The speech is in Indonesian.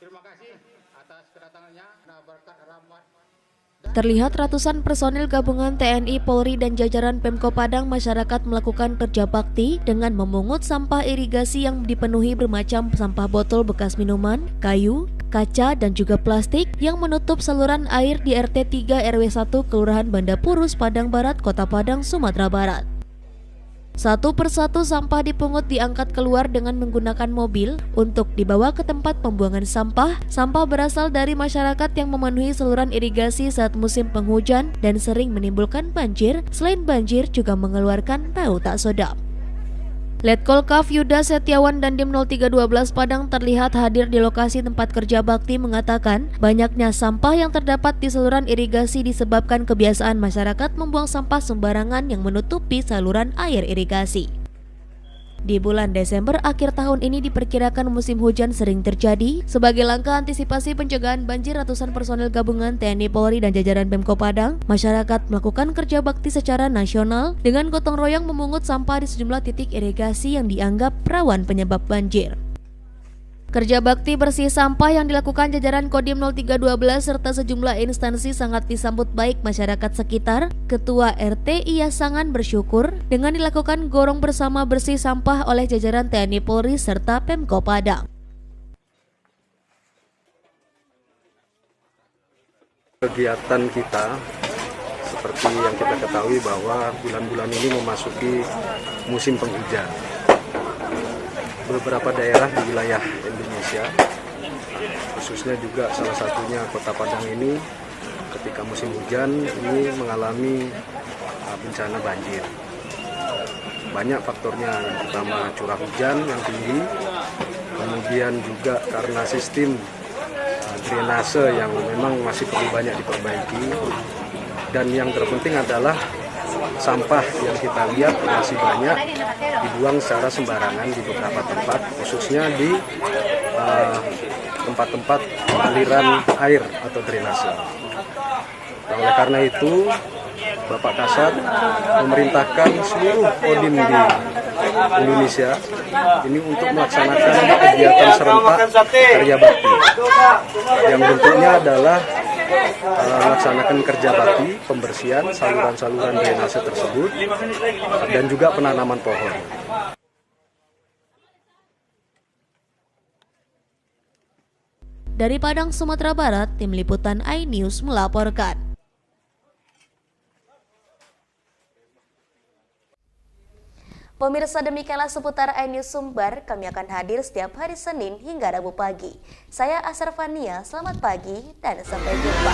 Terima kasih atas kedatangannya. Berkat rahmat. Terlihat ratusan personil gabungan TNI, Polri, dan jajaran Pemko Padang masyarakat melakukan kerja bakti dengan memungut sampah irigasi yang dipenuhi bermacam sampah botol bekas minuman, kayu, kaca, dan juga plastik yang menutup saluran air di RT 3 RW 1 Kelurahan Banda Purus, Padang Barat, Kota Padang, Sumatera Barat. Satu persatu sampah dipungut diangkat keluar dengan menggunakan mobil untuk dibawa ke tempat pembuangan sampah. Sampah berasal dari masyarakat yang memenuhi saluran irigasi saat musim penghujan dan sering menimbulkan banjir. Selain banjir juga mengeluarkan bau tak sedap. Letkol Kaf Yuda Setiawan dan Dim 0312 Padang terlihat hadir di lokasi tempat kerja bakti mengatakan banyaknya sampah yang terdapat di saluran irigasi disebabkan kebiasaan masyarakat membuang sampah sembarangan yang menutupi saluran air irigasi. Di bulan Desember akhir tahun ini diperkirakan musim hujan sering terjadi. Sebagai langkah antisipasi pencegahan banjir, ratusan personel gabungan TNI, Polri, dan jajaran Pemko Padang, masyarakat melakukan kerja bakti secara nasional dengan gotong royong memungut sampah di sejumlah titik irigasi yang dianggap rawan penyebab banjir. Kerja bakti bersih sampah yang dilakukan jajaran Kodim 0312 serta sejumlah instansi sangat disambut baik masyarakat sekitar. Ketua RT Iasangan bersyukur dengan dilakukan gorong bersama bersih sampah oleh jajaran TNI, Polri, serta Pemko Padang. Kegiatan kita seperti yang kita ketahui bahwa bulan-bulan ini memasuki musim penghujan. Beberapa daerah di wilayah Indonesia, khususnya juga salah satunya Kota Padang ini, ketika musim hujan ini mengalami bencana banjir. Banyak faktornya, yang pertama curah hujan yang tinggi, kemudian juga karena sistem drainase yang memang masih perlu banyak diperbaiki, dan yang terpenting adalah sampah yang kita lihat masih banyak dibuang secara sembarangan di beberapa tempat, khususnya di tempat-tempat aliran air atau drainase. Nah, oleh karena itu, Bapak Kasat memerintahkan seluruh Kodim di Indonesia ini untuk melaksanakan kegiatan serentak kerja bakti, yang bentuknya adalah melaksanakan kerja bakti pembersihan saluran-saluran drainase tersebut dan juga penanaman pohon. Dari Padang, Sumatera Barat, Tim Liputan iNews melaporkan. Pemirsa, demikianlah seputar iNews Sumbar. Kami akan hadir setiap hari Senin hingga Rabu pagi. Saya Asrafania, selamat pagi dan sampai jumpa.